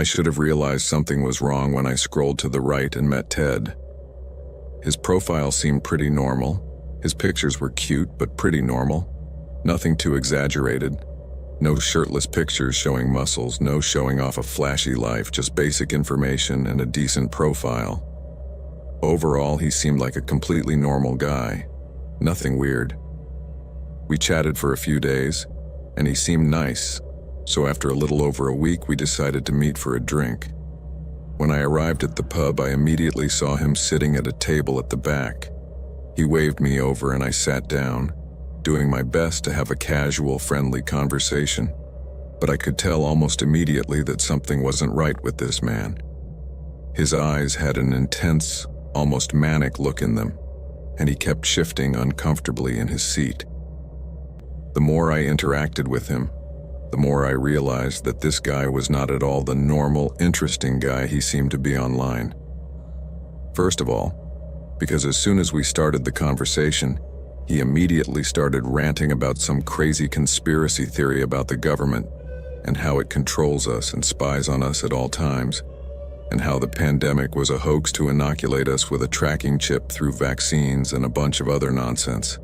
I should have realized something was wrong when I scrolled to the right and met Ted. His profile seemed pretty normal. His pictures were cute, but pretty normal. Nothing too exaggerated. No shirtless pictures showing muscles, no showing off a flashy life, just basic information and a decent profile. Overall, he seemed like a completely normal guy. Nothing weird. We chatted for a few days, and he seemed nice, so after a little over a week we decided to meet for a drink. When I arrived at the pub, I immediately saw him sitting at a table at the back. He waved me over and I sat down, doing my best to have a casual, friendly conversation, but I could tell almost immediately that something wasn't right with this man. His eyes had an intense, almost manic look in them, and he kept shifting uncomfortably in his seat. The more I interacted with him, the more I realized that this guy was not at all the normal, interesting guy he seemed to be online. First of all, because as soon as we started the conversation, he immediately started ranting about some crazy conspiracy theory about the government and how it controls us and spies on us at all times, and how the pandemic was a hoax to inoculate us with a tracking chip through vaccines and a bunch of other nonsense.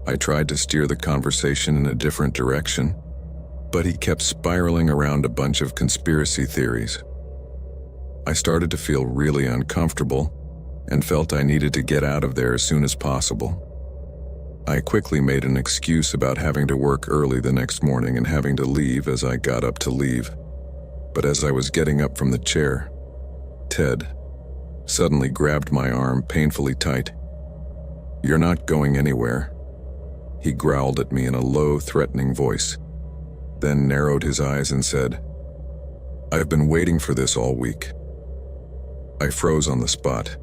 I tried to steer the conversation in a different direction, but he kept spiraling around a bunch of conspiracy theories. I started to feel really uncomfortable and felt I needed to get out of there as soon as possible. I quickly made an excuse about having to work early the next morning and having to leave as I got up to leave. But as I was getting up from the chair, Ted suddenly grabbed my arm painfully tight. "You're not going anywhere," he growled at me in a low, threatening voice, then narrowed his eyes and said, "I've been waiting for this all week." I froze on the spot.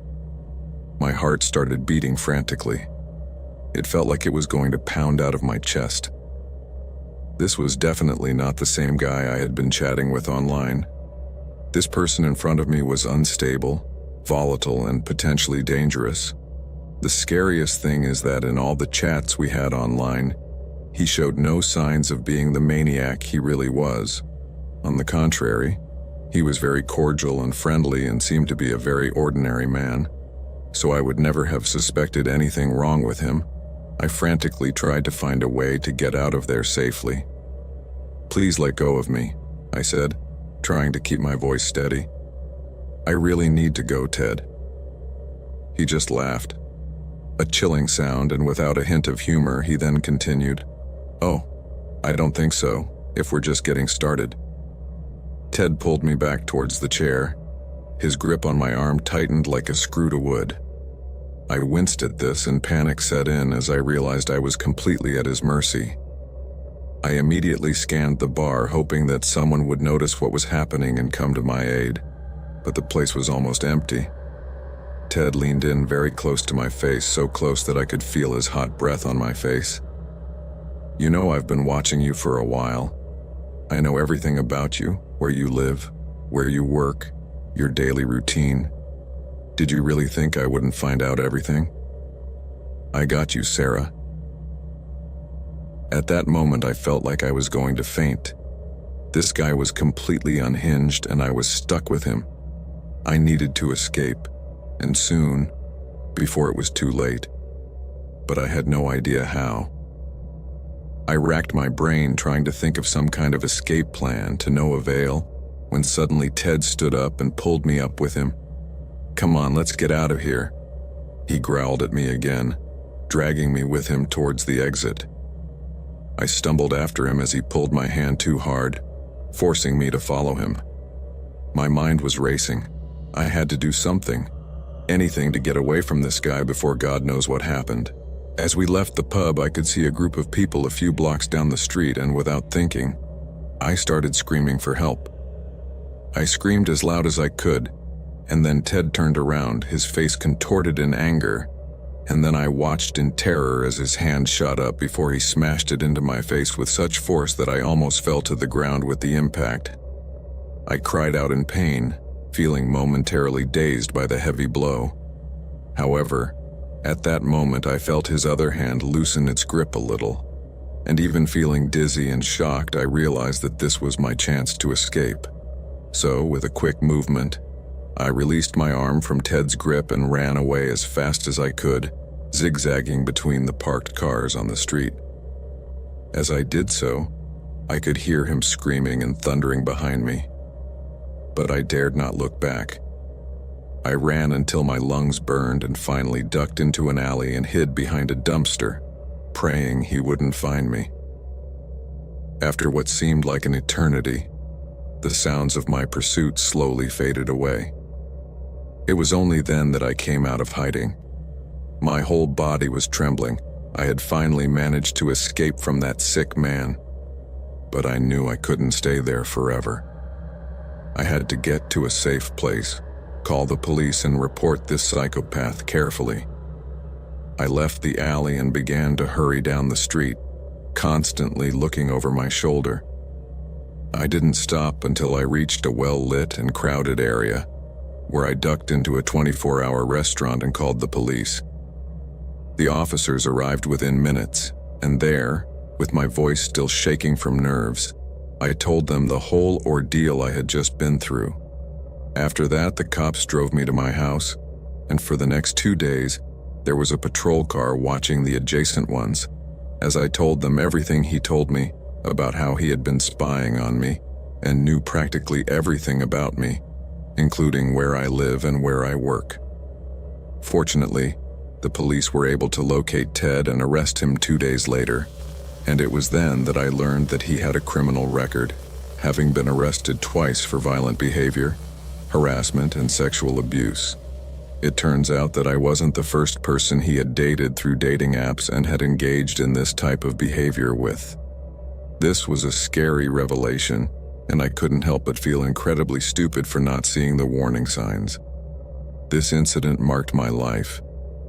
My heart started beating frantically. It felt like it was going to pound out of my chest. This was definitely not the same guy I had been chatting with online. This person in front of me was unstable, volatile, and potentially dangerous. The scariest thing is that in all the chats we had online, he showed no signs of being the maniac he really was. On the contrary, he was very cordial and friendly and seemed to be a very ordinary man, so I would never have suspected anything wrong with him. I frantically tried to find a way to get out of there safely. "Please let go of me," I said, trying to keep my voice steady. "I really need to go, Ted." He just laughed. A chilling sound, and without a hint of humor, he then continued, "Oh, I don't think so, if we're just getting started." Ted pulled me back towards the chair. His grip on my arm tightened like a screw to wood. I winced at this and panic set in as I realized I was completely at his mercy. I immediately scanned the bar, hoping that someone would notice what was happening and come to my aid, but the place was almost empty. Ted leaned in very close to my face, so close that I could feel his hot breath on my face. "You know, I've been watching you for a while. I know everything about you, where you live, where you work, your daily routine. Did you really think I wouldn't find out everything? I got you, Sarah." At that moment, I felt like I was going to faint. This guy was completely unhinged, and I was stuck with him. I needed to escape, and soon, before it was too late. But I had no idea how. I racked my brain trying to think of some kind of escape plan, to no avail, when suddenly Ted stood up and pulled me up with him. "Come on, let's get out of here," he growled at me again, dragging me with him towards the exit. I stumbled after him as he pulled my hand too hard, forcing me to follow him. My mind was racing. I had to do something, anything to get away from this guy before God knows what happened. As we left the pub, I could see a group of people a few blocks down the street, and without thinking, I started screaming for help. I screamed as loud as I could, and then Ted turned around, his face contorted in anger, and then I watched in terror as his hand shot up before he smashed it into my face with such force that I almost fell to the ground with the impact. I cried out in pain, feeling momentarily dazed by the heavy blow. However, at that moment I felt his other hand loosen its grip a little, and even feeling dizzy and shocked, I realized that this was my chance to escape. So, with a quick movement, I released my arm from Ted's grip and ran away as fast as I could, zigzagging between the parked cars on the street. As I did so, I could hear him screaming and thundering behind me. But I dared not look back. I ran until my lungs burned and finally ducked into an alley and hid behind a dumpster, praying he wouldn't find me. After what seemed like an eternity, the sounds of my pursuit slowly faded away. It was only then that I came out of hiding. My whole body was trembling. I had finally managed to escape from that sick man, but I knew I couldn't stay there forever. I had to get to a safe place, call the police, and report this psychopath carefully. I left the alley and began to hurry down the street, constantly looking over my shoulder. I didn't stop until I reached a well-lit and crowded area, where I ducked into a 24-hour restaurant and called the police. The officers arrived within minutes, and there, with my voice still shaking from nerves, I told them the whole ordeal I had just been through. After that, the cops drove me to my house, and for the next 2 days, there was a patrol car watching the adjacent ones, as I told them everything he told me about how he had been spying on me and knew practically everything about me, including where I live and where I work. Fortunately, the police were able to locate Ted and arrest him 2 days later, and it was then that I learned that he had a criminal record, having been arrested twice for violent behavior, harassment, and sexual abuse. It turns out that I wasn't the first person he had dated through dating apps and had engaged in this type of behavior with. This was a scary revelation, and I couldn't help but feel incredibly stupid for not seeing the warning signs. This incident marked my life,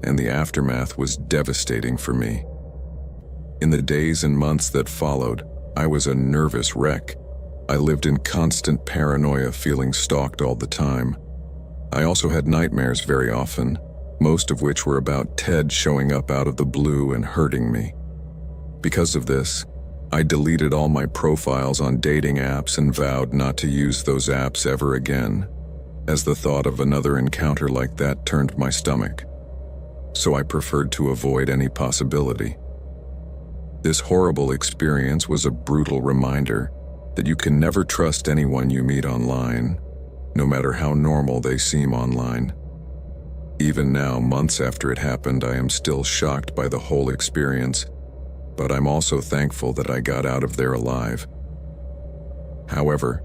and the aftermath was devastating for me. In the days and months that followed, I was a nervous wreck. I lived in constant paranoia, feeling stalked all the time. I also had nightmares very often, most of which were about Ted showing up out of the blue and hurting me. Because of this, I deleted all my profiles on dating apps and vowed not to use those apps ever again, as the thought of another encounter like that turned my stomach. So I preferred to avoid any possibility. This horrible experience was a brutal reminder that you can never trust anyone you meet online, no matter how normal they seem online. Even now, months after it happened, I am still shocked by the whole experience, but I'm also thankful that I got out of there alive. However,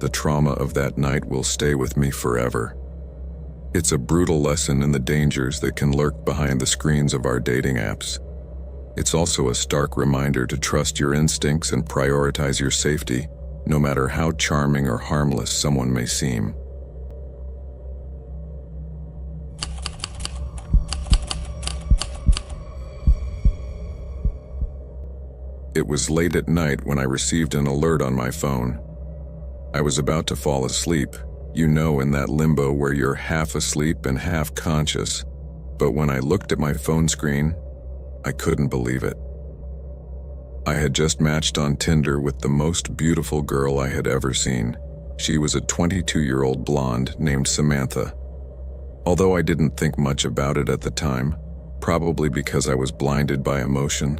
the trauma of that night will stay with me forever. It's a brutal lesson in the dangers that can lurk behind the screens of our dating apps. It's also a stark reminder to trust your instincts and prioritize your safety, no matter how charming or harmless someone may seem. It was late at night when I received an alert on my phone. I was about to fall asleep, in that limbo where you're half asleep and half conscious, but when I looked at my phone screen, I couldn't believe it. I had just matched on Tinder with the most beautiful girl I had ever seen. She was a 22-year-old blonde named Samantha. Although I didn't think much about it at the time, probably because I was blinded by emotion,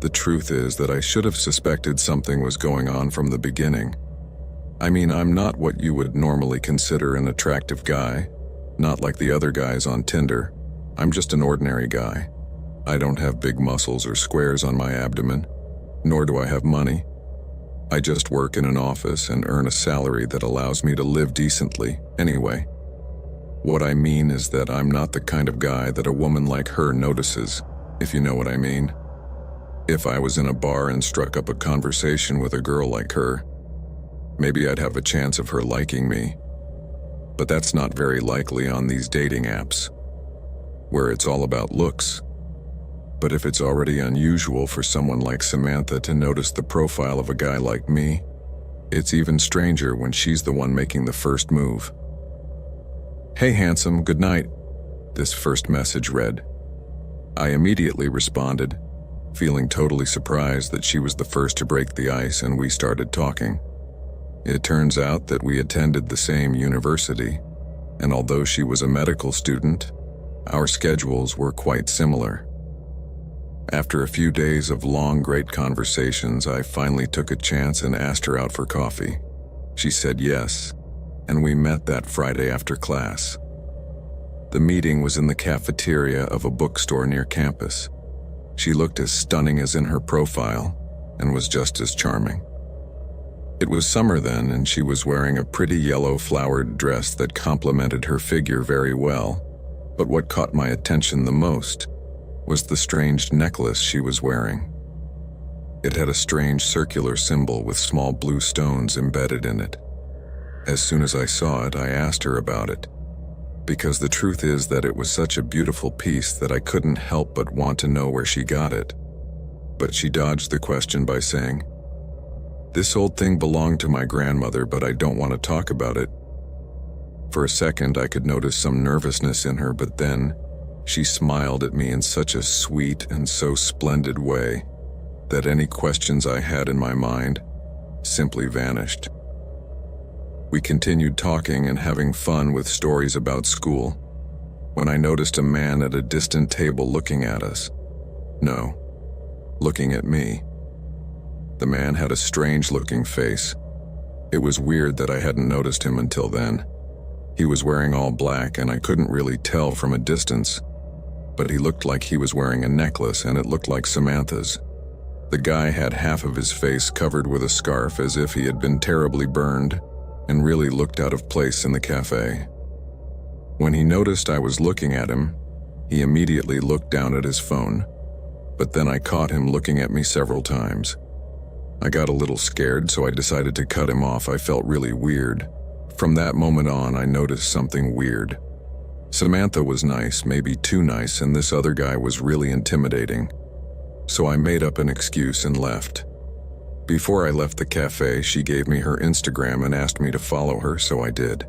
the truth is that I should have suspected something was going on from the beginning. I mean, I'm not what you would normally consider an attractive guy, not like the other guys on Tinder. I'm just an ordinary guy. I don't have big muscles or squares on my abdomen, nor do I have money. I just work in an office and earn a salary that allows me to live decently, anyway. What I mean is that I'm not the kind of guy that a woman like her notices, if you know what I mean. If I was in a bar and struck up a conversation with a girl like her, maybe I'd have a chance of her liking me. But that's not very likely on these dating apps, where it's all about looks. But if it's already unusual for someone like Samantha to notice the profile of a guy like me, it's even stranger when she's the one making the first move. "Hey handsome, good night," this first message read. I immediately responded, feeling totally surprised that she was the first to break the ice, and we started talking. It turns out that we attended the same university, and although she was a medical student, our schedules were quite similar. After a few days of long, great conversations, I finally took a chance and asked her out for coffee. She said yes, and we met that Friday after class. The meeting was in the cafeteria of a bookstore near campus. She looked as stunning as in her profile, and was just as charming. It was summer then, and she was wearing a pretty yellow flowered dress that complemented her figure very well. But what caught my attention the most was the strange necklace she was wearing. It had a strange circular symbol with small blue stones embedded in it. As soon as I saw it, I asked her about it, because the truth is that it was such a beautiful piece that I couldn't help but want to know where she got it. But she dodged the question by saying, "This old thing belonged to my grandmother, but I don't want to talk about it." For a second, I could notice some nervousness in her, but then she smiled at me in such a sweet and so splendid way that any questions I had in my mind simply vanished. We continued talking and having fun with stories about school when I noticed a man at a distant table looking at us. No, looking at me. The man had a strange-looking face. It was weird that I hadn't noticed him until then. He was wearing all black, and I couldn't really tell from a distance, but he looked like he was wearing a necklace, and it looked like Samantha's. The guy had half of his face covered with a scarf as if he had been terribly burned, and really looked out of place in the cafe. When he noticed I was looking at him, he immediately looked down at his phone, but then I caught him looking at me several times. I got a little scared, so I decided to cut him off. I felt really weird. From that moment on, I noticed something weird. Samantha was nice, maybe too nice, and this other guy was really intimidating. So I made up an excuse and left. Before I left the cafe, she gave me her Instagram and asked me to follow her, so I did.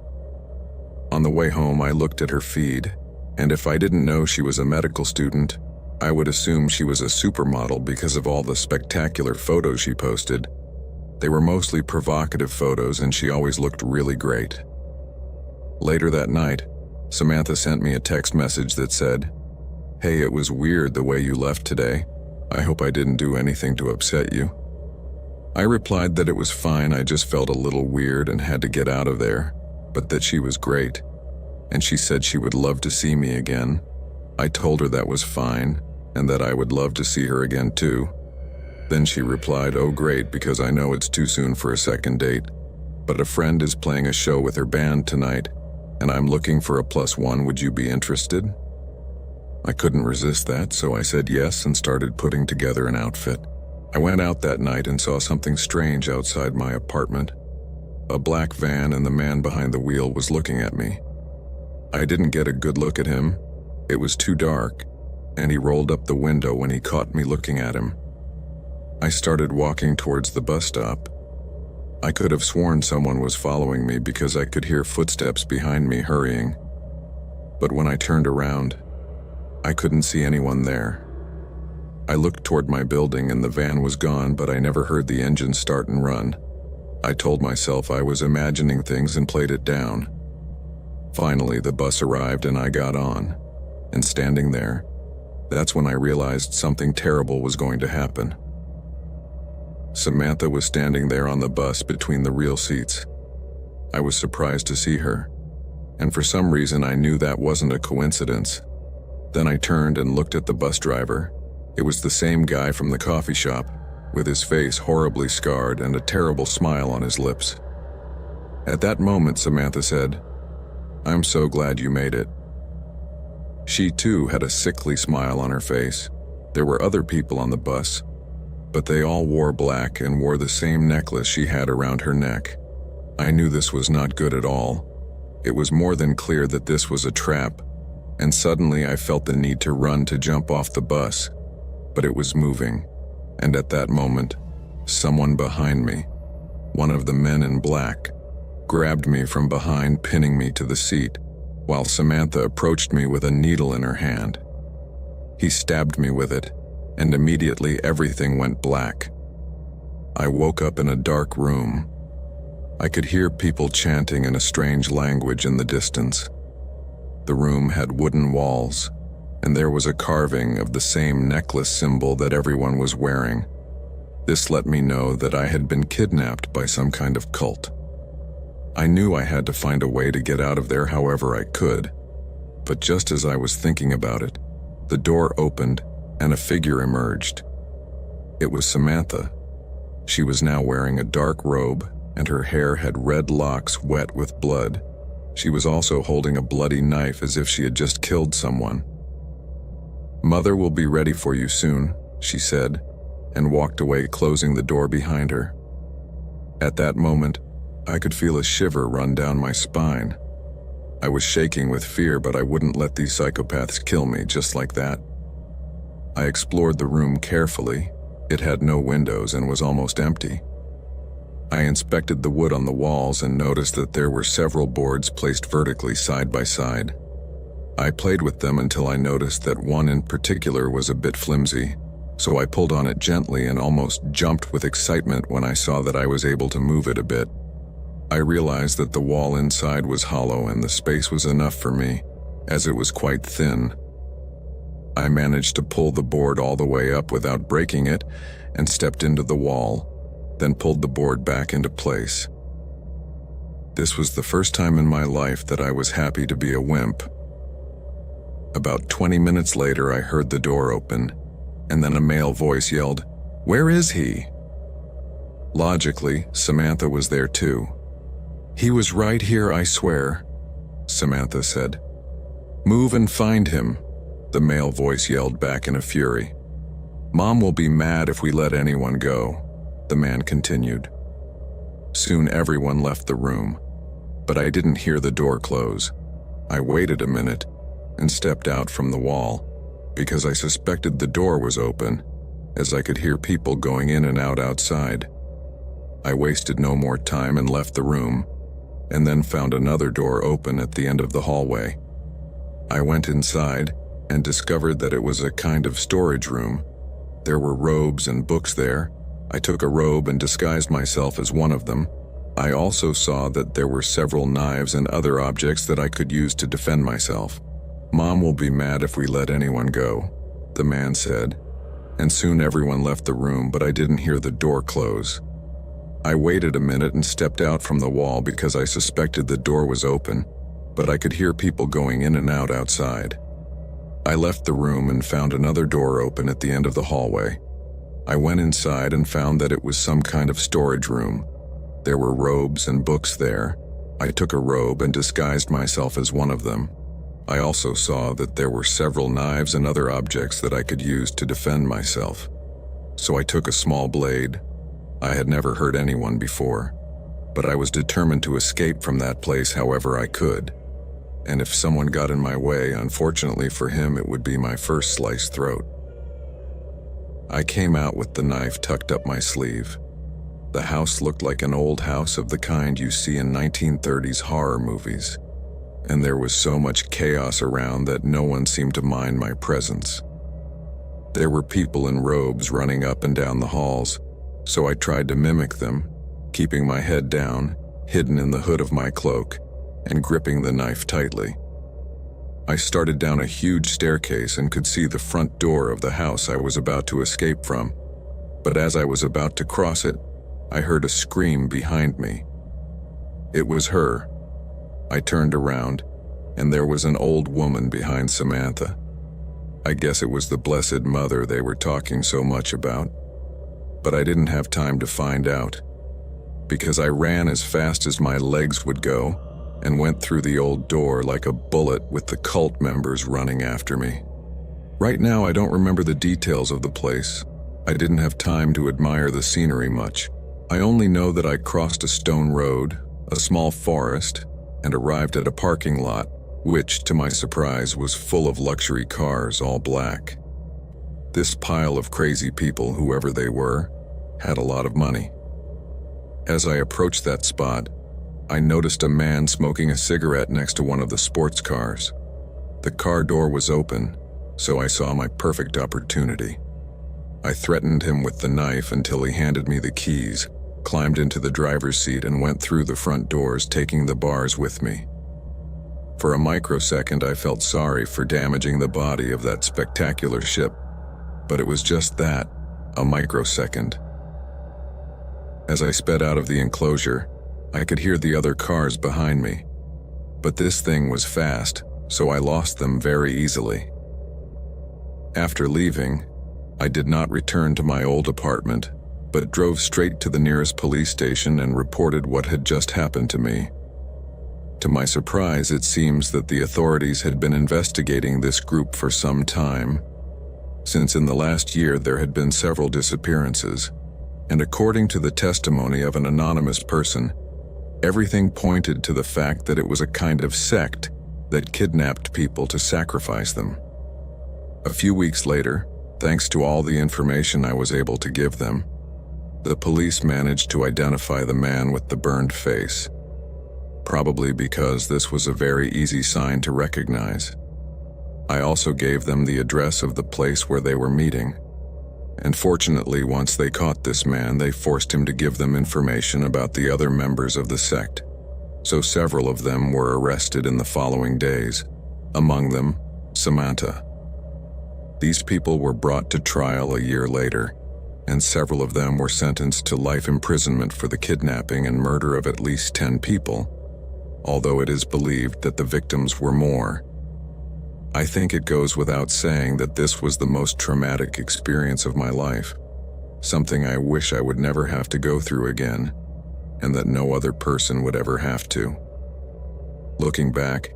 On the way home, I looked at her feed, and if I didn't know she was a medical student, I would assume she was a supermodel because of all the spectacular photos she posted. They were mostly provocative photos, and she always looked really great. Later that night, Samantha sent me a text message that said, "Hey, it was weird the way you left today. I hope I didn't do anything to upset you." I replied that it was fine, I just felt a little weird and had to get out of there, but that she was great, and she said she would love to see me again. I told her that was fine, and that I would love to see her again too. Then she replied, "Oh great, because I know it's too soon for a second date, but a friend is playing a show with her band tonight, and I'm looking for a +1, would you be interested?" I couldn't resist that, so I said yes and started putting together an outfit. I went out that night and saw something strange outside my apartment. A black van, and the man behind the wheel was looking at me. I didn't get a good look at him. It was too dark, and he rolled up the window when he caught me looking at him. I started walking towards the bus stop. I could have sworn someone was following me because I could hear footsteps behind me hurrying. But when I turned around, I couldn't see anyone there. I looked toward my building and the van was gone, but I never heard the engine start and run. I told myself I was imagining things and played it down. Finally, the bus arrived and I got on. And standing there, that's when I realized something terrible was going to happen. Samantha was standing there on the bus between the real seats. I was surprised to see her, and for some reason I knew that wasn't a coincidence. Then I turned and looked at the bus driver. It was the same guy from the coffee shop, with his face horribly scarred and a terrible smile on his lips. At that moment, Samantha said, "I'm so glad you made it." She too had a sickly smile on her face. There were other people on the bus, but they all wore black and wore the same necklace she had around her neck. I knew this was not good at all. It was more than clear that this was a trap, and suddenly I felt the need to run to jump off the bus, but it was moving, and at that moment, someone behind me, one of the men in black, grabbed me from behind, pinning me to the seat, while Samantha approached me with a needle in her hand. He stabbed me with it, and immediately everything went black. I woke up in a dark room. I could hear people chanting in a strange language in the distance. The room had wooden walls, and there was a carving of the same necklace symbol that everyone was wearing. This let me know that I had been kidnapped by some kind of cult. I knew I had to find a way to get out of there however I could, but just as I was thinking about it, the door opened and a figure emerged. It was Samantha. She was now wearing a dark robe, and her hair had red locks wet with blood. She was also holding a bloody knife as if she had just killed someone. "Mother will be ready for you soon," she said, and walked away, closing the door behind her. At that moment, I could feel a shiver run down my spine. I was shaking with fear, but I wouldn't let these psychopaths kill me just like that. I explored the room carefully. It had no windows and was almost empty. I inspected the wood on the walls and noticed that there were several boards placed vertically side by side. I played with them until I noticed that one in particular was a bit flimsy, so I pulled on it gently and almost jumped with excitement when I saw that I was able to move it a bit. I realized that the wall inside was hollow and the space was enough for me, as it was quite thin. I managed to pull the board all the way up without breaking it and stepped into the wall, then pulled the board back into place. This was the first time in my life that I was happy to be a wimp. About 20 minutes later, I heard the door open, and then a male voice yelled, "Where is he?" Logically, Samantha was there too. "He was right here, I swear," Samantha said. "Move and find him," the male voice yelled back in a fury. "Mom will be mad if we let anyone go," the man continued. Soon everyone left the room, but I didn't hear the door close. I waited a minute and stepped out from the wall, because I suspected the door was open, as I could hear people going in and out outside. I wasted no more time and left the room, and then found another door open at the end of the hallway. I went inside and discovered that it was a kind of storage room. There were robes and books there. I took a robe and disguised myself as one of them. I also saw that there were several knives and other objects that I could use to defend myself. "Mom will be mad if we let anyone go," the man said, and soon everyone left the room, but I didn't hear the door close. I waited a minute and stepped out from the wall because I suspected the door was open, but I could hear people going in and out outside. I left the room and found another door open at the end of the hallway. I went inside and found that it was some kind of storage room. There were robes and books there. I took a robe and disguised myself as one of them. I also saw that there were several knives and other objects that I could use to defend myself. So I took a small blade. I had never hurt anyone before, but I was determined to escape from that place however I could. And if someone got in my way, unfortunately for him, it would be my first sliced throat. I came out with the knife tucked up my sleeve. The house looked like an old house of the kind you see in 1930s horror movies, and there was so much chaos around that no one seemed to mind my presence. There were people in robes running up and down the halls, so I tried to mimic them, keeping my head down, hidden in the hood of my cloak, and gripping the knife tightly. I started down a huge staircase and could see the front door of the house I was about to escape from, but as I was about to cross it, I heard a scream behind me. It was her. I turned around, and there was an old woman behind Samantha. I guess it was the Blessed Mother they were talking so much about. But I didn't have time to find out, because I ran as fast as my legs would go and went through the old door like a bullet with the cult members running after me. Right now, I don't remember the details of the place. I didn't have time to admire the scenery much. I only know that I crossed a stone road, a small forest, and arrived at a parking lot, which, to my surprise, was full of luxury cars, all black. This pile of crazy people, whoever they were, had a lot of money. As I approached that spot, I noticed a man smoking a cigarette next to one of the sports cars. The car door was open, so I saw my perfect opportunity. I threatened him with the knife until he handed me the keys, climbed into the driver's seat and went through the front doors, taking the bars with me. For a microsecond, I felt sorry for damaging the body of that spectacular ship, but it was just that, a microsecond. As I sped out of the enclosure, I could hear the other cars behind me, but this thing was fast, so I lost them very easily. After leaving, I did not return to my old apartment, but drove straight to the nearest police station and reported what had just happened to me. To my surprise, it seems that the authorities had been investigating this group for some time, since in the last year there had been several disappearances, and according to the testimony of an anonymous person, everything pointed to the fact that it was a kind of sect that kidnapped people to sacrifice them. A few weeks later, thanks to all the information I was able to give them, the police managed to identify the man with the burned face, probably because this was a very easy sign to recognize. I also gave them the address of the place where they were meeting, and fortunately, once they caught this man, they forced him to give them information about the other members of the sect, so several of them were arrested in the following days, among them, Samantha. These people were brought to trial a year later, and several of them were sentenced to life imprisonment for the kidnapping and murder of at least 10 people, although it is believed that the victims were more. I think it goes without saying that this was the most traumatic experience of my life, something I wish I would never have to go through again, and that no other person would ever have to. Looking back,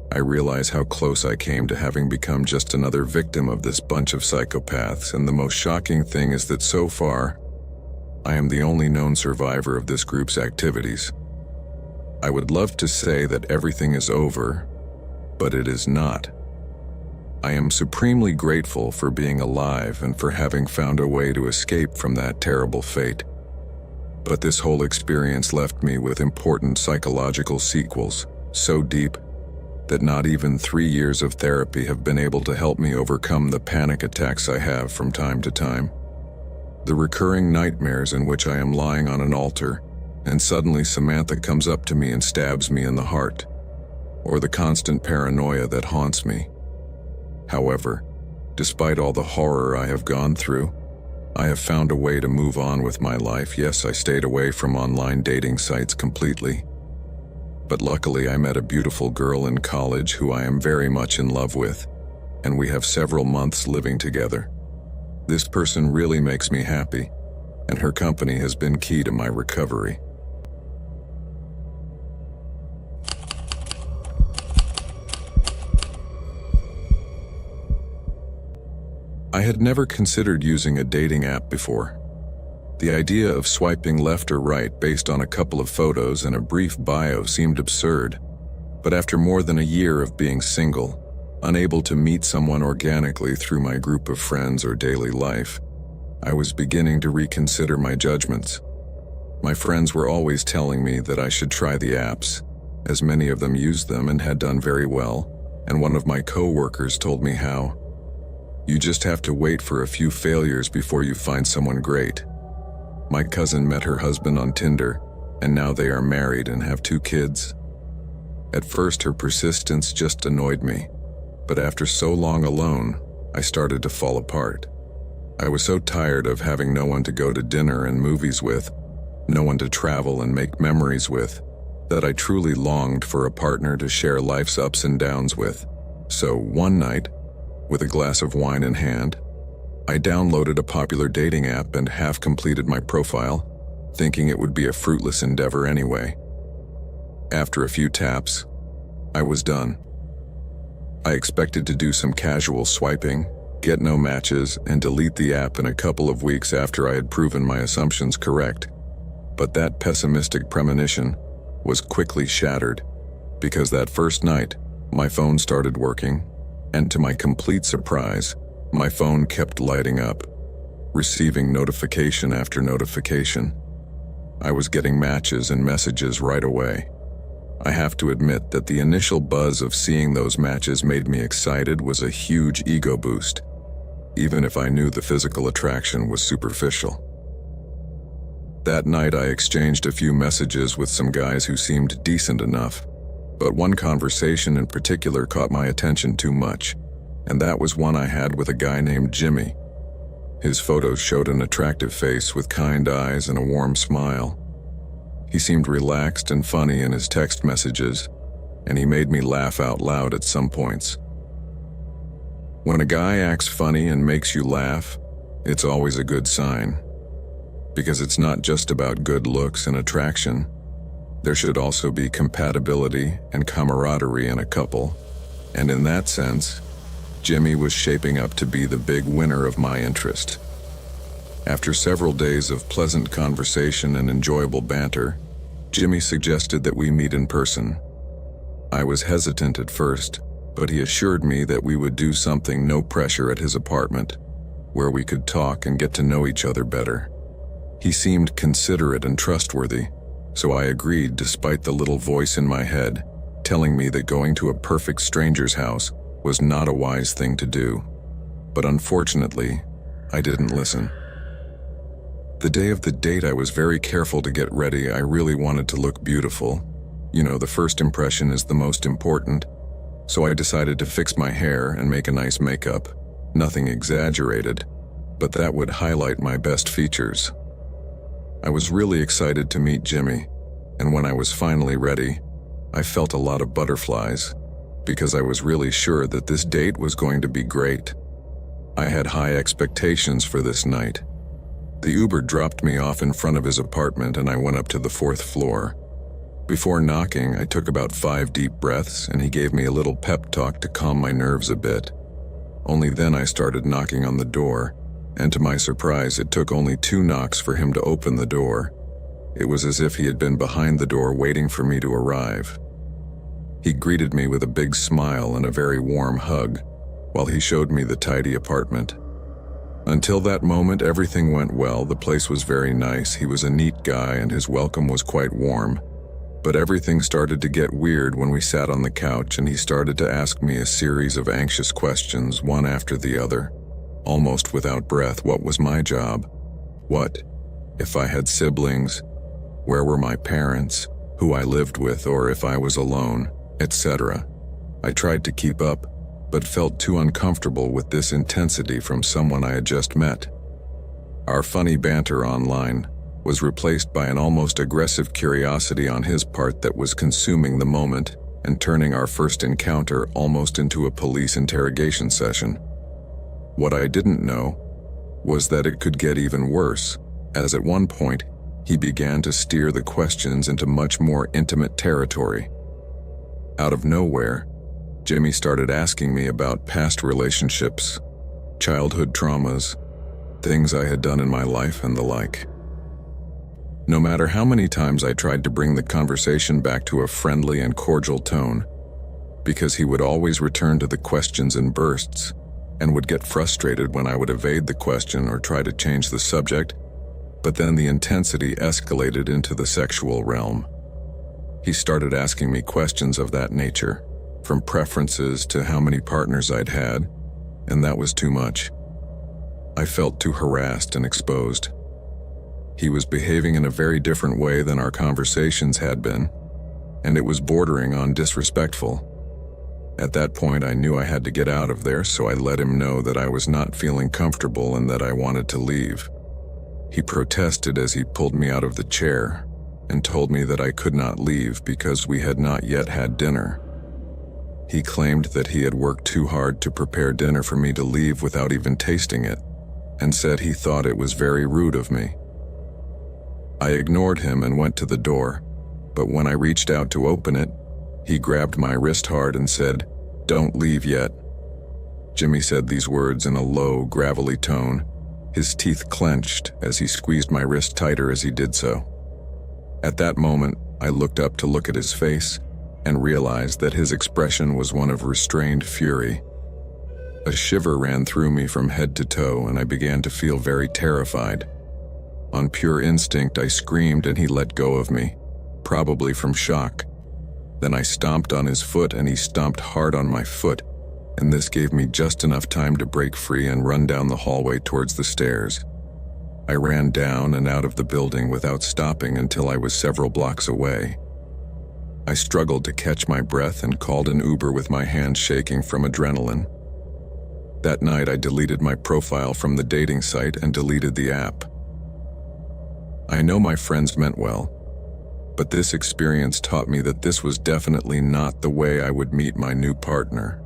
I realize how close I came to having become just another victim of this bunch of psychopaths, and the most shocking thing is that so far, I am the only known survivor of this group's activities. I would love to say that everything is over, but it is not. I am supremely grateful for being alive and for having found a way to escape from that terrible fate. But this whole experience left me with important psychological sequels, so deep that not even 3 years of therapy have been able to help me overcome the panic attacks I have from time to time. The recurring nightmares in which I am lying on an altar, and suddenly Samantha comes up to me and stabs me in the heart, or the constant paranoia that haunts me. However, despite all the horror I have gone through, I have found a way to move on with my life. Yes, I stayed away from online dating sites completely, but luckily I met a beautiful girl in college who I am very much in love with, and we have several months living together. This person really makes me happy, and her company has been key to my recovery. I had never considered using a dating app before. The idea of swiping left or right based on a couple of photos and a brief bio seemed absurd, but after more than a year of being single, unable to meet someone organically through my group of friends or daily life, I was beginning to reconsider my judgments. My friends were always telling me that I should try the apps, as many of them used them and had done very well, and one of my co-workers told me how you just have to wait for a few failures before you find someone great. My cousin met her husband on Tinder, and now they are married and have 2 kids. At first, her persistence just annoyed me, but after so long alone, I started to fall apart. I was so tired of having no one to go to dinner and movies with, no one to travel and make memories with, that I truly longed for a partner to share life's ups and downs with. So one night, with a glass of wine in hand, I downloaded a popular dating app and half completed my profile, thinking it would be a fruitless endeavor anyway. After a few taps, I was done. I expected to do some casual swiping, get no matches, and delete the app in a couple of weeks after I had proven my assumptions correct. But that pessimistic premonition was quickly shattered, because that first night, my phone started working, and to my complete surprise, my phone kept lighting up, receiving notification after notification. I was getting matches and messages right away. I have to admit that the initial buzz of seeing those matches made me excited was a huge ego boost, even if I knew the physical attraction was superficial. That night I exchanged a few messages with some guys who seemed decent enough, but one conversation in particular caught my attention too much, and that was one I had with a guy named Jimmy. His photos showed an attractive face with kind eyes and a warm smile. He seemed relaxed and funny in his text messages, and he made me laugh out loud at some points. When a guy acts funny and makes you laugh, it's always a good sign. Because it's not just about good looks and attraction. There should also be compatibility and camaraderie in a couple, and in that sense, Jimmy was shaping up to be the big winner of my interest. After several days of pleasant conversation and enjoyable banter, Jimmy suggested that we meet in person. I was hesitant at first, but he assured me that we would do something no pressure at his apartment, where we could talk and get to know each other better. He seemed considerate and trustworthy, so I agreed despite the little voice in my head telling me that going to a perfect stranger's house was not a wise thing to do. But unfortunately, I didn't listen. The day of the date I was very careful to get ready. I really wanted to look beautiful. You know, the first impression is the most important, so I decided to fix my hair and make a nice makeup. Nothing exaggerated, but that would highlight my best features. I was really excited to meet Jimmy, and when I was finally ready, I felt a lot of butterflies, because I was really sure that this date was going to be great. I had high expectations for this night. The Uber dropped me off in front of his apartment and I went up to the 4th floor. Before knocking, I took about 5 deep breaths and he gave me a little pep talk to calm my nerves a bit. Only then I started knocking on the door, and to my surprise, it took only 2 knocks for him to open the door. It was as if he had been behind the door waiting for me to arrive. He greeted me with a big smile and a very warm hug, while he showed me the tidy apartment. Until that moment, everything went well. The place was very nice. He was a neat guy and his welcome was quite warm. But everything started to get weird when we sat on the couch and he started to ask me a series of anxious questions, one after the other. Almost without breath, what was my job? What if I had siblings? Where were my parents? Who I lived with, or if I was alone, etc. I tried to keep up, but felt too uncomfortable with this intensity from someone I had just met. Our funny banter online was replaced by an almost aggressive curiosity on his part that was consuming the moment and turning our first encounter almost into a police interrogation session. What I didn't know was that it could get even worse, as at one point, he began to steer the questions into much more intimate territory. Out of nowhere, Jimmy started asking me about past relationships, childhood traumas, things I had done in my life and the like. No matter how many times I tried to bring the conversation back to a friendly and cordial tone, because he would always return to the questions in bursts, and would get frustrated when I would evade the question or try to change the subject, but then the intensity escalated into the sexual realm. He started asking me questions of that nature, from preferences to how many partners I'd had, and that was too much. I felt too harassed and exposed. He was behaving in a very different way than our conversations had been, and it was bordering on disrespectful. At that point, I knew I had to get out of there, so I let him know that I was not feeling comfortable and that I wanted to leave. He protested as he pulled me out of the chair and told me that I could not leave because we had not yet had dinner. He claimed that he had worked too hard to prepare dinner for me to leave without even tasting it, and said he thought it was very rude of me. I ignored him and went to the door, but when I reached out to open it, he grabbed my wrist hard and said, "Don't leave yet." Jimmy said these words in a low, gravelly tone, his teeth clenched as he squeezed my wrist tighter as he did so. At that moment, I looked up to look at his face and realized that his expression was one of restrained fury. A shiver ran through me from head to toe and I began to feel very terrified. On pure instinct, I screamed and he let go of me, probably from shock. Then I stomped on his foot and he stomped hard on my foot, and this gave me just enough time to break free and run down the hallway towards the stairs. I ran down and out of the building without stopping until I was several blocks away. I struggled to catch my breath and called an Uber with my hands shaking from adrenaline. That night, I deleted my profile from the dating site and deleted the app. I know my friends meant well, but this experience taught me that this was definitely not the way I would meet my new partner.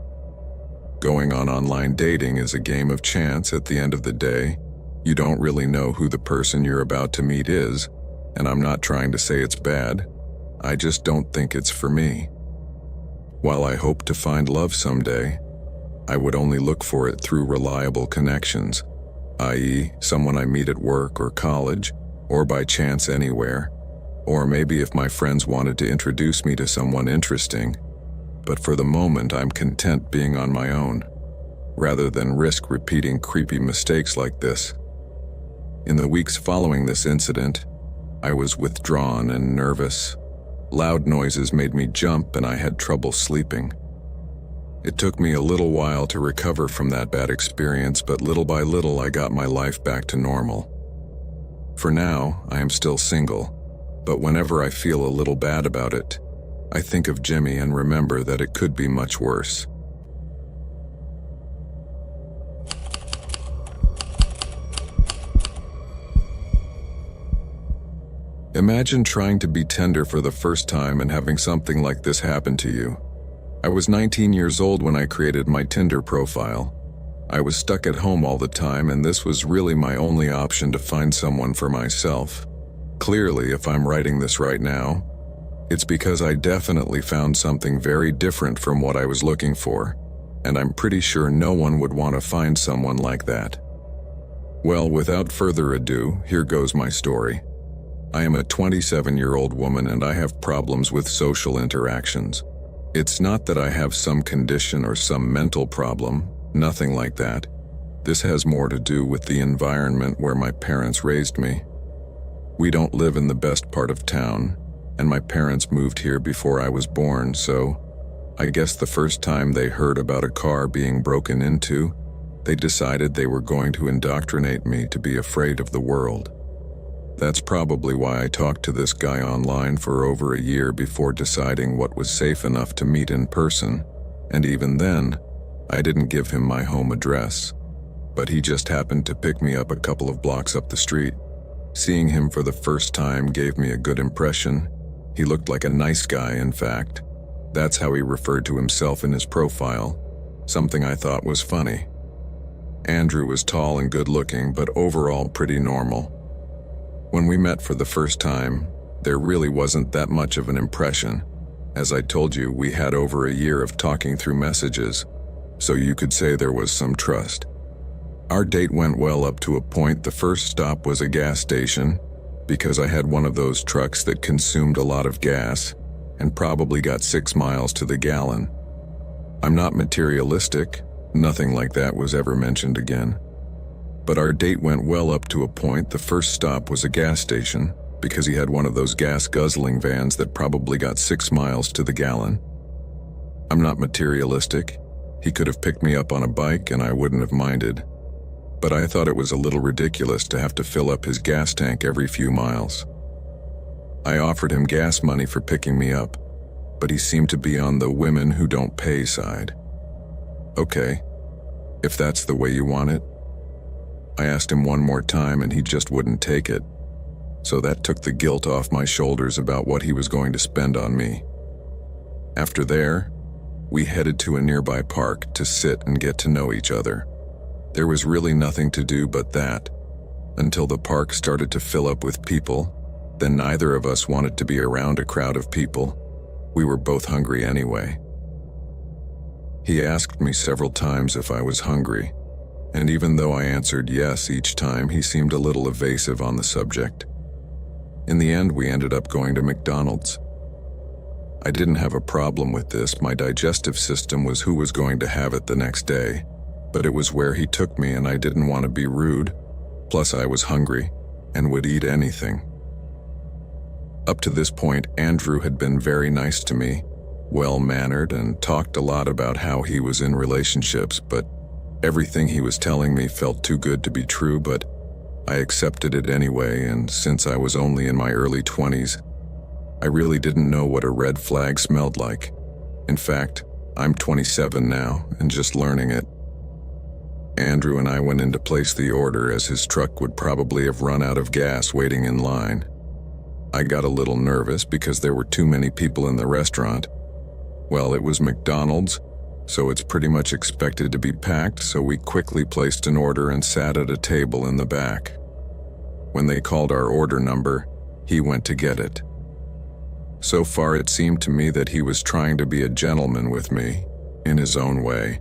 Going on online dating is a game of chance. At the end of the day, you don't really know who the person you're about to meet is, and I'm not trying to say it's bad. I just don't think it's for me. While I hope to find love someday, I would only look for it through reliable connections, i.e., someone I meet at work or college, or by chance anywhere, or maybe if my friends wanted to introduce me to someone interesting. But for the moment, I'm content being on my own, rather than risk repeating creepy mistakes like this. In the weeks following this incident, I was withdrawn and nervous. Loud noises made me jump and I had trouble sleeping. It took me a little while to recover from that bad experience, but little by little I got my life back to normal. For now, I am still single, but whenever I feel a little bad about it, I think of Jimmy and remember that it could be much worse. Imagine trying to be tender for the first time and having something like this happen to you. I was 19 years old when I created my Tinder profile. I was stuck at home all the time, and this was really my only option to find someone for myself. Clearly, if I'm writing this right now, it's because I definitely found something very different from what I was looking for, and I'm pretty sure no one would want to find someone like that. Well, without further ado, here goes my story. I am a 27-year-old woman and I have problems with social interactions. It's not that I have some condition or some mental problem, nothing like that. This has more to do with the environment where my parents raised me. We don't live in the best part of town, and my parents moved here before I was born, so I guess the first time they heard about a car being broken into, they decided they were going to indoctrinate me to be afraid of the world. That's probably why I talked to this guy online for over a year before deciding what was safe enough to meet in person, and even then, I didn't give him my home address. But he just happened to pick me up a couple of blocks up the street. Seeing him for the first time gave me a good impression. He looked like a nice guy, in fact. That's how he referred to himself in his profile, something I thought was funny. Andrew was tall and good-looking, but overall pretty normal. When we met for the first time, there really wasn't that much of an impression. As I told you, we had over a year of talking through messages, so you could say there was some trust. Our date went well up to a point. The first stop was a gas station, because I had one of those trucks that consumed a lot of gas and probably got 6 miles to the gallon. I'm not materialistic, nothing like that was ever mentioned again. But our date went well up to a point. The first stop was a gas station, because he had one of those gas-guzzling vans that probably got 6 miles to the gallon. I'm not materialistic. He could have picked me up on a bike and I wouldn't have minded. But I thought it was a little ridiculous to have to fill up his gas tank every few miles. I offered him gas money for picking me up, but he seemed to be on the women who don't pay side. Okay, if that's the way you want it. I asked him one more time and he just wouldn't take it. So that took the guilt off my shoulders about what he was going to spend on me. After there, we headed to a nearby park to sit and get to know each other. There was really nothing to do but that, until the park started to fill up with people. Then neither of us wanted to be around a crowd of people. We were both hungry anyway. He asked me several times if I was hungry, and even though I answered yes each time, he seemed a little evasive on the subject. In the end, we ended up going to McDonald's. I didn't have a problem with this. My digestive system was who was going to have it the next day, but it was where he took me and I didn't want to be rude. Plus, I was hungry and would eat anything. Up to this point, Andrew had been very nice to me, well-mannered, and talked a lot about how he was in relationships, but everything he was telling me felt too good to be true. But I accepted it anyway, and since I was only in my early 20s, I really didn't know what a red flag smelled like. In fact, I'm 27 now and just learning it. Andrew and I went in to place the order as his truck would probably have run out of gas waiting in line. I got a little nervous because there were too many people in the restaurant. Well, it was McDonald's, so it's pretty much expected to be packed, so we quickly placed an order and sat at a table in the back. When they called our order number, he went to get it. So far, it seemed to me that he was trying to be a gentleman with me, in his own way.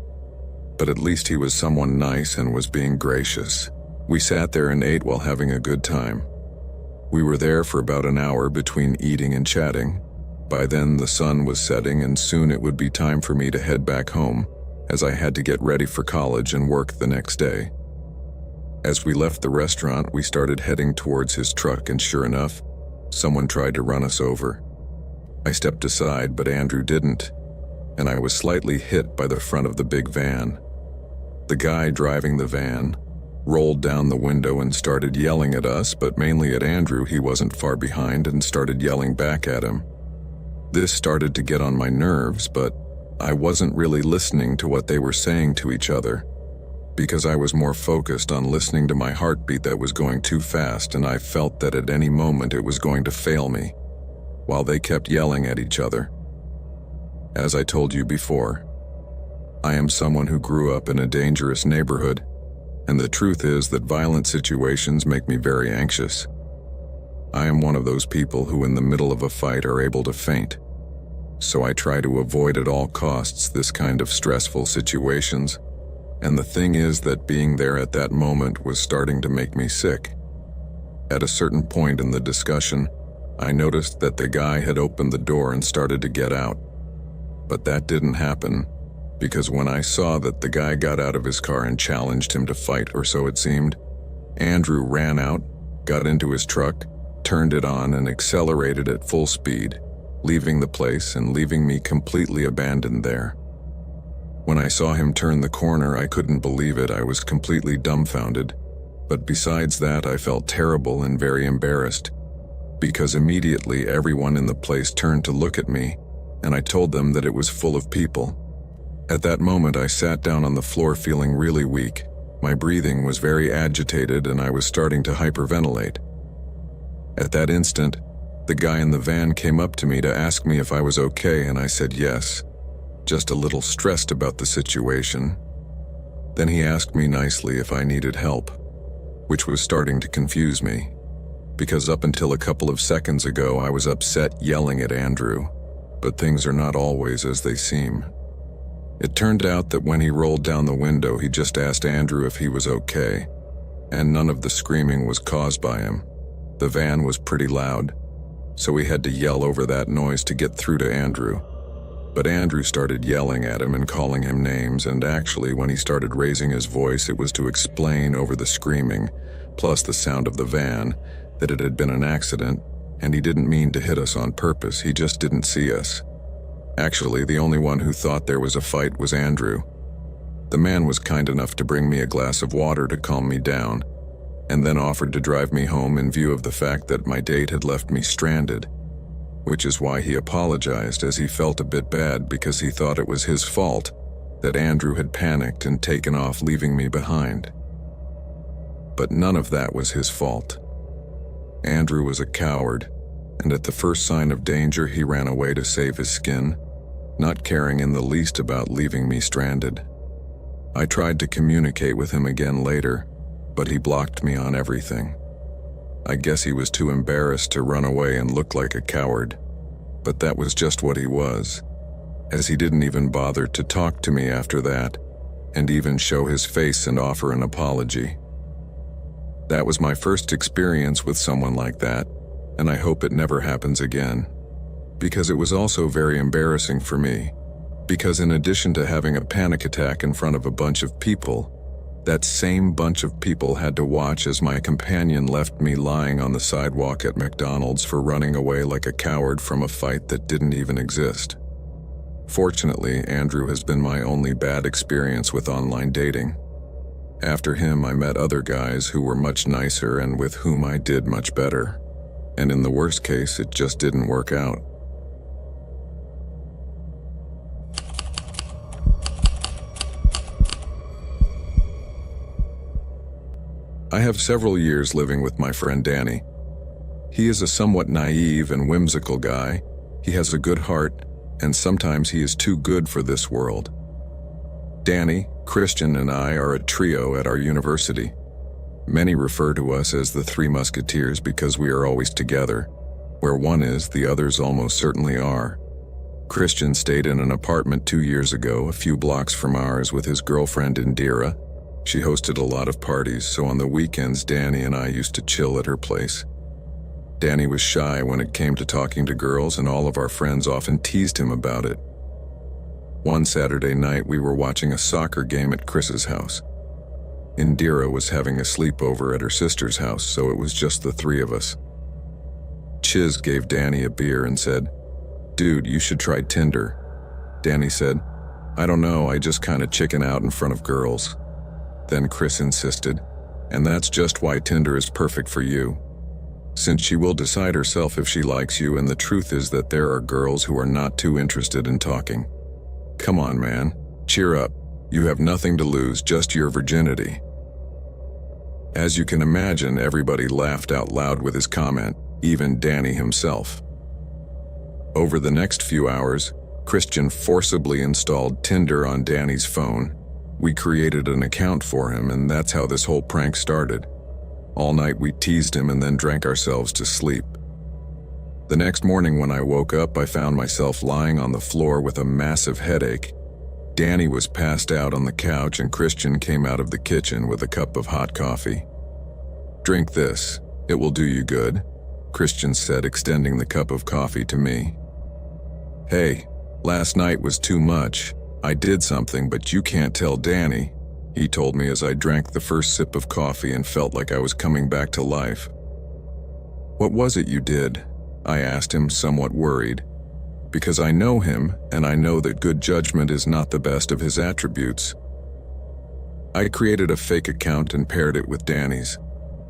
But at least he was someone nice and was being gracious. We sat there and ate while having a good time. We were there for about an hour between eating and chatting. By then, the sun was setting and soon it would be time for me to head back home, as I had to get ready for college and work the next day. As we left the restaurant, we started heading towards his truck, and sure enough, someone tried to run us over. I stepped aside, but Andrew didn't, and I was slightly hit by the front of the big van. The guy driving the van rolled down the window and started yelling at us, but mainly at Andrew. He wasn't far behind and started yelling back at him. This started to get on my nerves, but I wasn't really listening to what they were saying to each other, because I was more focused on listening to my heartbeat that was going too fast, and I felt that at any moment it was going to fail me, while they kept yelling at each other. As I told you before, I am someone who grew up in a dangerous neighborhood, and the truth is that violent situations make me very anxious. I am one of those people who in the middle of a fight are able to faint, so I try to avoid at all costs this kind of stressful situations, and the thing is that being there at that moment was starting to make me sick. At a certain point in the discussion, I noticed that the guy had opened the door and started to get out. But that didn't happen, because when I saw that the guy got out of his car and challenged him to fight, or so it seemed, Andrew ran out, got into his truck, turned it on and accelerated at full speed, leaving the place and leaving me completely abandoned there. When I saw him turn the corner, I couldn't believe it. I was completely dumbfounded. But besides that, I felt terrible and very embarrassed, because immediately everyone in the place turned to look at me, and I told them that it was full of people. At that moment, I sat down on the floor feeling really weak. My breathing was very agitated and I was starting to hyperventilate. At that instant, the guy in the van came up to me to ask me if I was okay, and I said yes, just a little stressed about the situation. Then he asked me nicely if I needed help, which was starting to confuse me, because up until a couple of seconds ago I was upset yelling at Andrew, but things are not always as they seem. It turned out that when he rolled down the window, he just asked Andrew if he was okay, and none of the screaming was caused by him. The van was pretty loud, so we had to yell over that noise to get through to Andrew. But Andrew started yelling at him and calling him names, and actually when he started raising his voice, it was to explain over the screaming, plus the sound of the van, that it had been an accident, and he didn't mean to hit us on purpose, he just didn't see us. Actually, the only one who thought there was a fight was Andrew. The man was kind enough to bring me a glass of water to calm me down, and then offered to drive me home in view of the fact that my date had left me stranded, which is why he apologized, as he felt a bit bad because he thought it was his fault that Andrew had panicked and taken off, leaving me behind. But none of that was his fault. Andrew was a coward, and at the first sign of danger he ran away to save his skin, not caring in the least about leaving me stranded. I tried to communicate with him again later, but he blocked me on everything. I guess he was too embarrassed to run away and look like a coward, but that was just what he was, as he didn't even bother to talk to me after that, and even show his face and offer an apology. That was my first experience with someone like that, and I hope it never happens again, because it was also very embarrassing for me, because in addition to having a panic attack in front of a bunch of people, that same bunch of people had to watch as my companion left me lying on the sidewalk at McDonald's for running away like a coward from a fight that didn't even exist. Fortunately, Andrew has been my only bad experience with online dating. After him, I met other guys who were much nicer and with whom I did much better. And in the worst case, it just didn't work out. I have several years living with my friend Danny. He is a somewhat naive and whimsical guy. He has a good heart, and sometimes he is too good for this world. Danny, Christian, and I are a trio at our university. Many refer to us as the Three Musketeers because we are always together. Where one is, the others almost certainly are. Christian stayed in an apartment 2 years ago, a few blocks from ours, with his girlfriend Indira. She hosted a lot of parties, so on the weekends Danny and I used to chill at her place. Danny was shy when it came to talking to girls, and all of our friends often teased him about it. One Saturday night, we were watching a soccer game at Chris's house. Indira was having a sleepover at her sister's house, so it was just the three of us. Chiz gave Danny a beer and said, "Dude, you should try Tinder." Danny said, "I don't know, I just kinda chicken out in front of girls." Then Chris insisted, "And that's just why Tinder is perfect for you. Since she will decide herself if she likes you, and the truth is that there are girls who are not too interested in talking. Come on, man, cheer up. You have nothing to lose, just your virginity." As you can imagine, everybody laughed out loud with his comment, even Danny himself. Over the next few hours, Christian forcibly installed Tinder on Danny's phone. We created an account for him, and that's how this whole prank started. All night we teased him and then drank ourselves to sleep. The next morning when I woke up, I found myself lying on the floor with a massive headache. Danny was passed out on the couch, and Christian came out of the kitchen with a cup of hot coffee. "Drink this, it will do you good," Christian said, extending the cup of coffee to me. "Hey, last night was too much. I did something, but you can't tell Danny," he told me as I drank the first sip of coffee and felt like I was coming back to life. "What was it you did?" I asked him, somewhat worried, because I know him and I know that good judgment is not the best of his attributes. "I created a fake account and paired it with Danny's.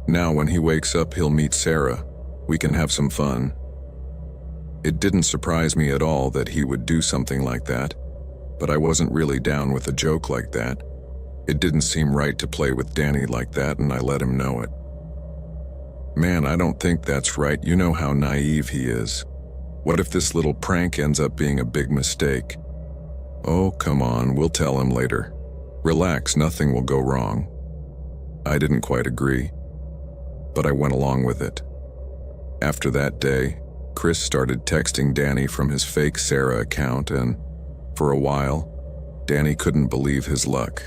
Now when he wakes up, he'll meet Sarah. We can have some fun." It didn't surprise me at all that he would do something like that, but I wasn't really down with a joke like that. It didn't seem right to play with Danny like that, and I let him know it. "Man, I don't think that's right. You know how naive he is. What if this little prank ends up being a big mistake?" "Oh, come on, we'll tell him later. Relax, nothing will go wrong." I didn't quite agree, but I went along with it. After that day, Chris started texting Danny from his fake Sarah account, and for a while, Danny couldn't believe his luck.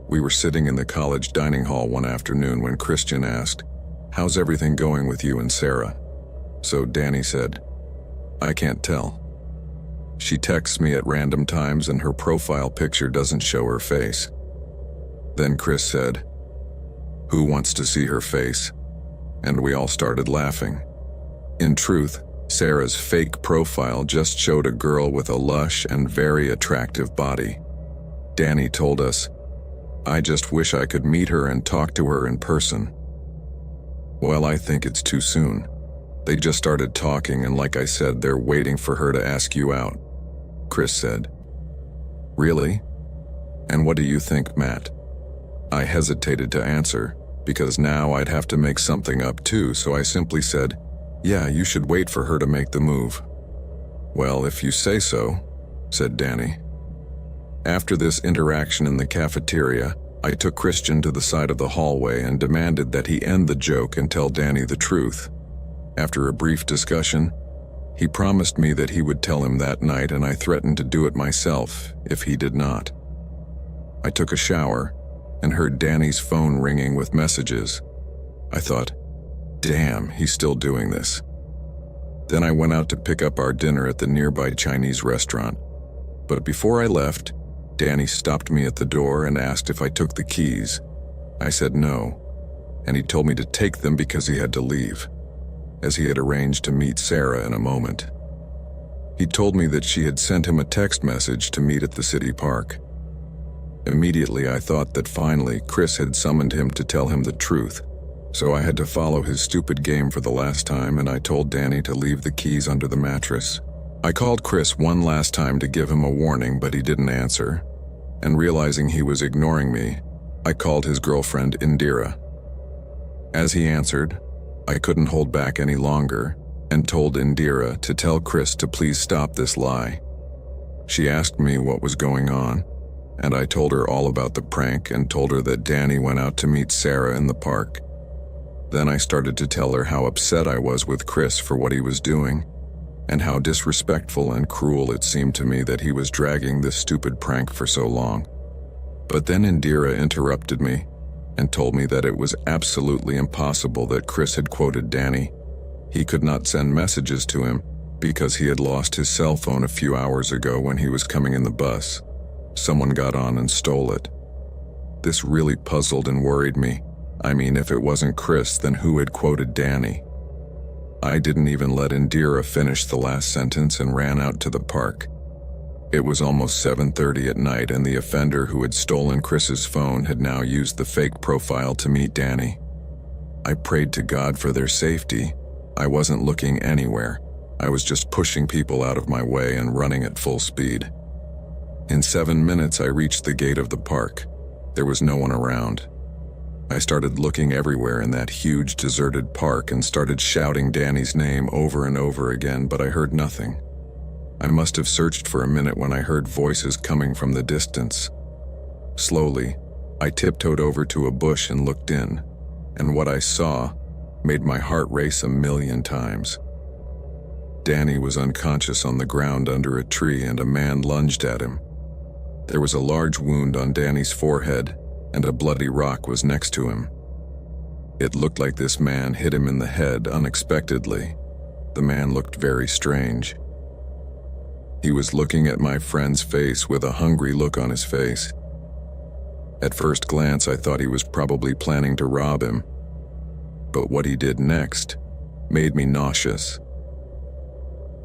We were sitting in the college dining hall one afternoon when Christian asked, "How's everything going with you and Sarah?" So Danny said, "I can't tell. She texts me at random times and her profile picture doesn't show her face." Then Chris said, "Who wants to see her face?" And we all started laughing. In truth, Sarah's fake profile just showed a girl with a lush and very attractive body. Danny told us, "I just wish I could meet her and talk to her in person." Well, I think it's too soon. They just started talking, and like I said, they're waiting for her to ask you out," Chris said. "Really? And what do you think, Matt?" I hesitated to answer, because now I'd have to make something up too, so I simply said, "Yeah, you should wait for her to make the move." "Well, if you say so," said Danny. After this interaction in the cafeteria, I took Christian to the side of the hallway and demanded that he end the joke and tell Danny the truth. After a brief discussion, he promised me that he would tell him that night, and I threatened to do it myself if he did not. I took a shower and heard Danny's phone ringing with messages. I thought, damn, he's still doing this. Then I went out to pick up our dinner at the nearby Chinese restaurant. But before I left, Danny stopped me at the door and asked if I took the keys. I said no, and he told me to take them because he had to leave, as he had arranged to meet Sarah in a moment. He told me that she had sent him a text message to meet at the city park. Immediately I thought that finally Chris had summoned him to tell him the truth. So I had to follow his stupid game for the last time, and I told Danny to leave the keys under the mattress. I called Chris one last time to give him a warning, but he didn't answer. And realizing he was ignoring me, I called his girlfriend Indira. As he answered, I couldn't hold back any longer and told Indira to tell Chris to please stop this lie. She asked me what was going on, and I told her all about the prank and told her that Danny went out to meet Sarah in the park. Then I started to tell her how upset I was with Chris for what he was doing, and how disrespectful and cruel it seemed to me that he was dragging this stupid prank for so long. But then Indira interrupted me and told me that it was absolutely impossible that Chris had quoted Danny. He could not send messages to him because he had lost his cell phone a few hours ago when he was coming in the bus. Someone got on and stole it. This really puzzled and worried me. I mean, if it wasn't Chris, then who had quoted Danny? I didn't even let Indira finish the last sentence and ran out to the park. It was almost 7:30 at night, and the offender who had stolen Chris's phone had now used the fake profile to meet Danny. I prayed to God for their safety. I wasn't looking anywhere. I was just pushing people out of my way and running at full speed. In 7 minutes, I reached the gate of the park. There was no one around. I started looking everywhere in that huge deserted park and started shouting Danny's name over and over again, but I heard nothing. I must have searched for a minute when I heard voices coming from the distance. Slowly, I tiptoed over to a bush and looked in, and what I saw made my heart race a million times. Danny was unconscious on the ground under a tree, and a man lunged at him. There was a large wound on Danny's forehead, and a bloody rock was next to him. It looked like this man hit him in the head unexpectedly. The man looked very strange. He was looking at my friend's face with a hungry look on his face. At first glance, I thought he was probably planning to rob him, but what he did next made me nauseous.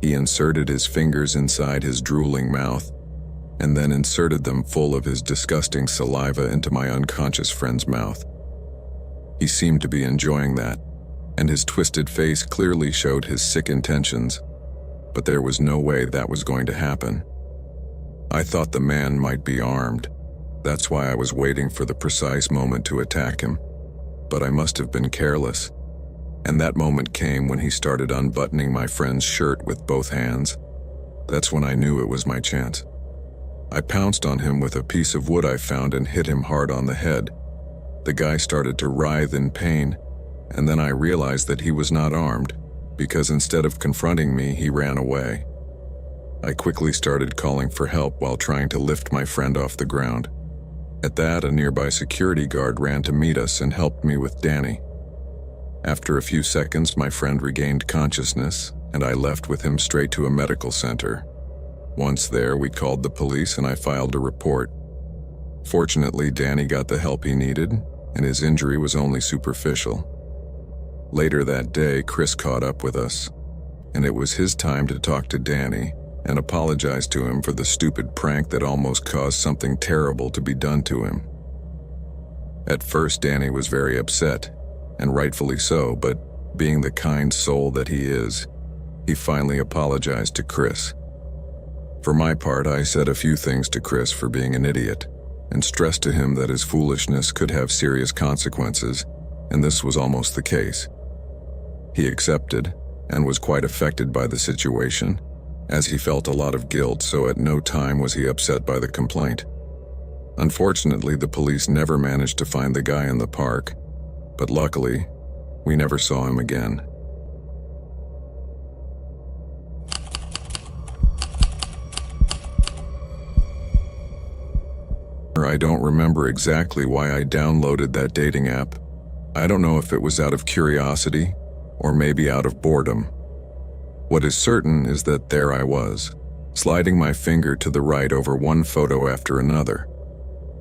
He inserted his fingers inside his drooling mouth and then inserted them full of his disgusting saliva into my unconscious friend's mouth. He seemed to be enjoying that, and his twisted face clearly showed his sick intentions, but there was no way that was going to happen. I thought the man might be armed. That's why I was waiting for the precise moment to attack him, but I must have been careless. And that moment came when he started unbuttoning my friend's shirt with both hands. That's when I knew it was my chance. I pounced on him with a piece of wood I found and hit him hard on the head. The guy started to writhe in pain, and then I realized that he was not armed, because instead of confronting me, he ran away. I quickly started calling for help while trying to lift my friend off the ground. At that, a nearby security guard ran to meet us and helped me with Danny. After a few seconds, my friend regained consciousness, and I left with him straight to a medical center. Once there, we called the police and I filed a report. Fortunately, Danny got the help he needed, and his injury was only superficial. Later that day, Chris caught up with us, and it was his time to talk to Danny and apologize to him for the stupid prank that almost caused something terrible to be done to him. At first, Danny was very upset, and rightfully so, but being the kind soul that he is, he finally apologized to Chris. For my part, I said a few things to Chris for being an idiot, and stressed to him that his foolishness could have serious consequences, and this was almost the case. He accepted, and was quite affected by the situation, as he felt a lot of guilt, so at no time was he upset by the complaint. Unfortunately, the police never managed to find the guy in the park, but luckily, we never saw him again. I don't remember exactly why I downloaded that dating app. I don't know if it was out of curiosity or maybe out of boredom. What is certain is that there I was, sliding my finger to the right over one photo after another.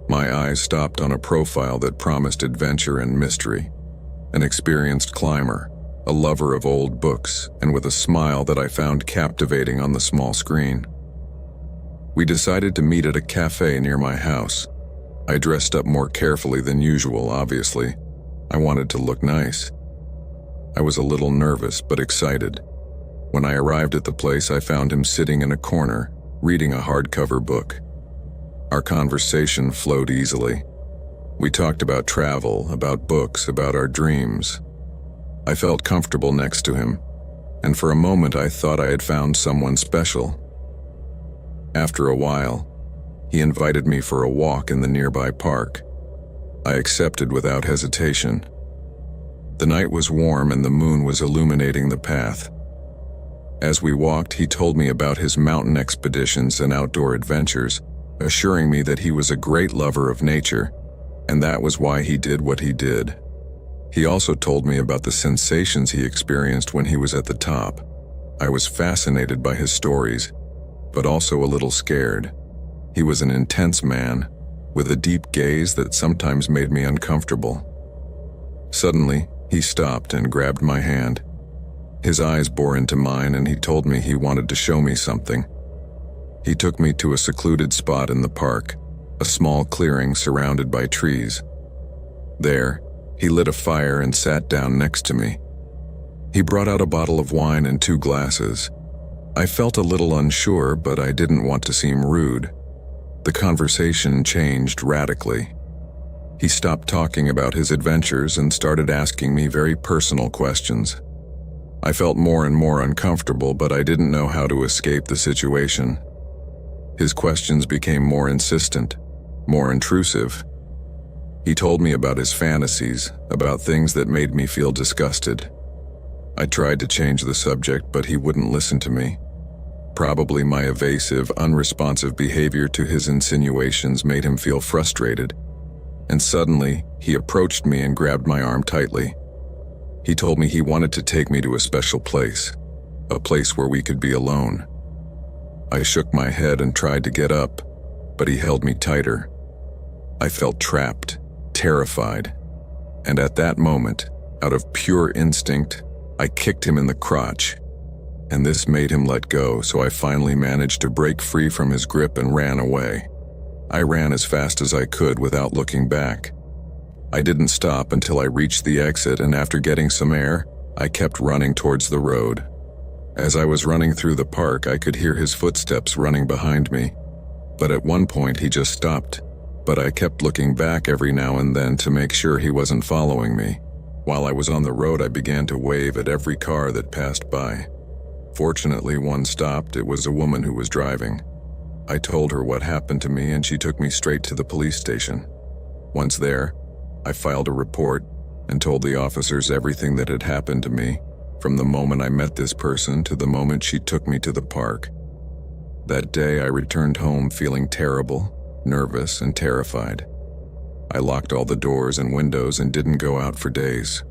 My eyes stopped on a profile that promised adventure and mystery, an experienced climber, a lover of old books, and with a smile that I found captivating on the small screen. We decided to meet at a cafe near my house. I dressed up more carefully than usual, obviously. I wanted to look nice. I was a little nervous but excited. When I arrived at the place, I found him sitting in a corner, reading a hardcover book. Our conversation flowed easily. We talked about travel, about books, about our dreams. I felt comfortable next to him, and for a moment I thought I had found someone special. After a while, he invited me for a walk in the nearby park. I accepted without hesitation. The night was warm and the moon was illuminating the path. As we walked, he told me about his mountain expeditions and outdoor adventures, assuring me that he was a great lover of nature, and that was why he did what he did. He also told me about the sensations he experienced when he was at the top. I was fascinated by his stories, but also a little scared. He was an intense man, with a deep gaze that sometimes made me uncomfortable. Suddenly, he stopped and grabbed my hand. His eyes bore into mine and he told me he wanted to show me something. He took me to a secluded spot in the park, a small clearing surrounded by trees. There, he lit a fire and sat down next to me. He brought out a bottle of wine and 2 glasses. I felt a little unsure, but I didn't want to seem rude. The conversation changed radically. He stopped talking about his adventures and started asking me very personal questions. I felt more and more uncomfortable, but I didn't know how to escape the situation. His questions became more insistent, more intrusive. He told me about his fantasies, about things that made me feel disgusted. I tried to change the subject, but he wouldn't listen to me. Probably my evasive, unresponsive behavior to his insinuations made him feel frustrated, and suddenly he approached me and grabbed my arm tightly. He told me he wanted to take me to a special place, a place where we could be alone. I shook my head and tried to get up, but he held me tighter. I felt trapped, terrified, and at that moment, out of pure instinct, I kicked him in the crotch, and this made him let go, so I finally managed to break free from his grip and ran away. I ran as fast as I could without looking back. I didn't stop until I reached the exit, and after getting some air, I kept running towards the road. As I was running through the park, I could hear his footsteps running behind me, but at one point he just stopped. But I kept looking back every now and then to make sure he wasn't following me. While I was on the road, I began to wave at every car that passed by. Fortunately, one stopped. It was a woman who was driving. I told her what happened to me and she took me straight to the police station. Once there, I filed a report and told the officers everything that had happened to me, from the moment I met this person to the moment she took me to the park. That day, I returned home feeling terrible, nervous, and terrified. I locked all the doors and windows and didn't go out for days.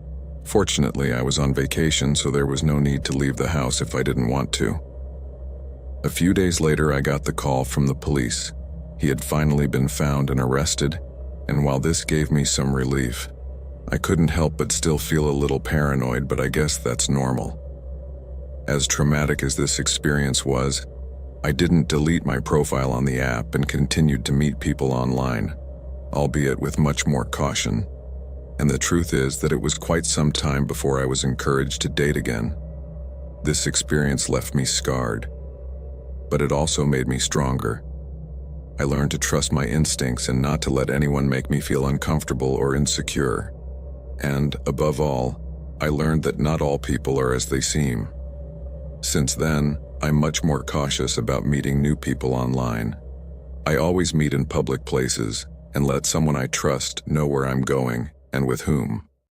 Fortunately, I was on vacation, so there was no need to leave the house if I didn't want to. A few days later, I got the call from the police. He had finally been found and arrested, and while this gave me some relief, I couldn't help but still feel a little paranoid, but I guess that's normal. As traumatic as this experience was, I didn't delete my profile on the app and continued to meet people online, albeit with much more caution. And the truth is that it was quite some time before I was encouraged to date again. This experience left me scarred, but it also made me stronger. I learned to trust my instincts and not to let anyone make me feel uncomfortable or insecure. And, above all, I learned that not all people are as they seem. Since then, I'm much more cautious about meeting new people online. I always meet in public places and let someone I trust know where I'm going and with whom.